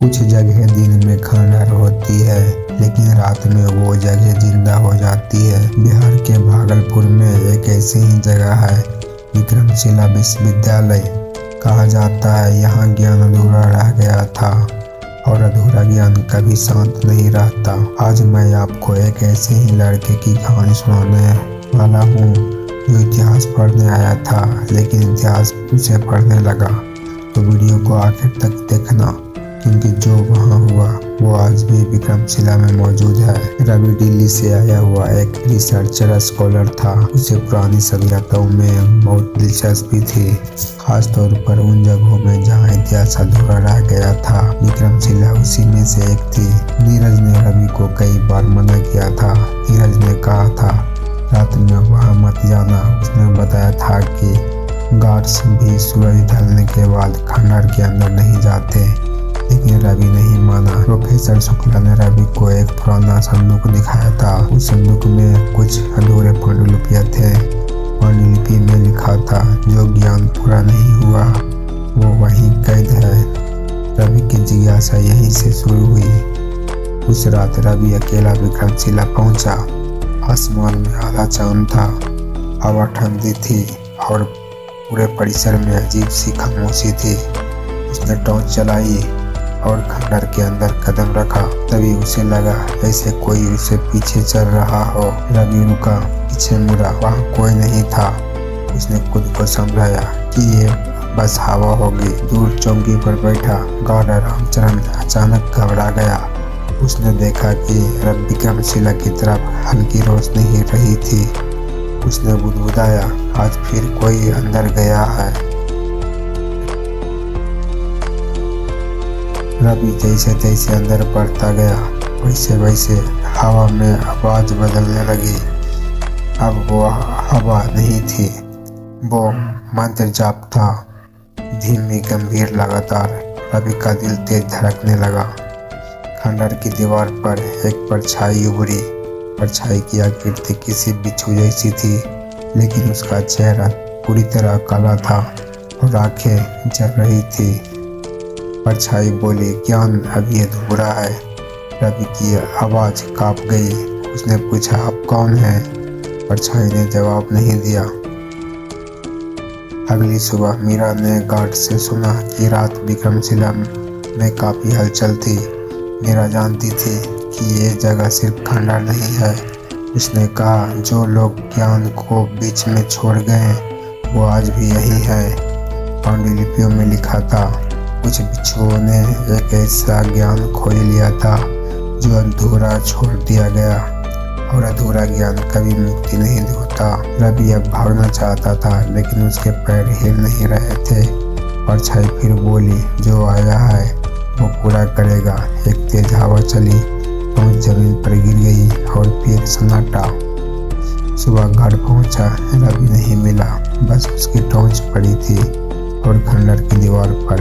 कुछ जगह दिन में खंडहर होती है, लेकिन रात में वो जगह जिंदा हो जाती है। बिहार के भागलपुर में एक ऐसी ही जगह है, विक्रमशिला विश्वविद्यालय। कहा जाता है यहाँ ज्ञान अधूरा रह गया था, और अधूरा ज्ञान कभी शांत नहीं रहता। आज मैं आपको एक ऐसे ही लड़के की कहानी सुनाने वाला हूँ जो इतिहास पढ़ने आया था, लेकिन इतिहास उसे पढ़ने लगा। तो वीडियो को आखिर तक देखना, क्योंकि जो वहाँ हुआ वो आज भी विक्रमशिला में मौजूद है। रवि दिल्ली से आया हुआ एक रिसर्चर स्कॉलर था। उसे पुरानी सभ्यताओं में बहुत दिलचस्पी थी, खासतौर पर उन जगहों में जहाँ इतिहास अधूरा रह गया था। विक्रमशिला उसी में से एक थी। नीरज ने रवि को कई बार मना किया था। नीरज ने कहा था रात में वहाँ मत जाना। उसने बताया था कि गार्ड्स भी सूरज ढलने के बाद खंडहर के अंदर नहीं जाते, लेकिन रवि नहीं माना। प्रोफेसर शुक्ला ने रवि को एक पुराना संदूक दिखाया था। उस संदूक में कुछ अधूरे पांडुलिपियां थे। पांडुलिपि में लिखा था, जो ज्ञान पूरा नहीं हुआ वो वहीं कैद है। रवि की जिज्ञासा यहीं से शुरू हुई। उस रात रवि अकेला विक्रमशिला पहुंचा। आसमान में आधा चांद था, हवा ठंडी थी और पूरे परिसर में अजीब सी खामोशी थी। उसने टॉर्च चलाई और खंडहर के अंदर कदम रखा। तभी उसे लगा ऐसे कोई उसे पीछे चल रहा हो। रवि रुका, पीछे मुड़ा, वहाँ कोई नहीं था। उसने खुद को समझाया कि ये बस हवा होगी। दूर चौकी पर बैठा गार्ड रामचरण अचानक घबरा गया। उसने देखा कि विक्रमशिला की तरफ हल्की रोशनी ही रही थी। उसने बुदबुदाया, आज फिर कोई अंदर गया है। रवि जैसे जैसे अंदर बढ़ता गया, वैसे वैसे हवा में आवाज बदलने लगी। अब वो हवा नहीं थी, वो मंत्र जाप था, धीमी गंभीर लगातार। रवि का दिल तेज धड़कने लगा। खंडहर की दीवार पर एक परछाई उभरी। परछाई की आकृति किसी बिच्छू जैसी थी, लेकिन उसका चेहरा पूरी तरह काला था और आंखें जल रही थी। परछाई बोली, ज्ञान अभी अधूरा है। रवि की आवाज कांप गई। उसने पूछा, आप कौन हैं? परछाई ने जवाब नहीं दिया। अगली सुबह मीरा ने गार्ड से सुना कि रात विक्रमशिला में काफी हलचल थी। मीरा जानती थी कि ये जगह सिर्फ खंडहर नहीं है। उसने कहा, जो लोग ज्ञान को बीच में छोड़ गए वो आज भी यही है। पांडुलिपियों में लिखा था, कुछ बिच्छुओं ने एक ऐसा ज्ञान खोज लिया था जो अधूरा छोड़ दिया गया, और अधूरा ज्ञान कभी मुक्ति नहीं होता। रवि अब भागना चाहता था, लेकिन उसके पैर हिल नहीं रहे थे। परछाई फिर बोली, जो आया है वो पूरा करेगा। एक तेज हवा चली, टॉर्च जमीन पर गिर गई और फिर सन्नाटा। सुबह घर पहुंचा, रवि नहीं मिला, बस उसकी टॉर्च पड़ी थी और खंडहर की दीवार पर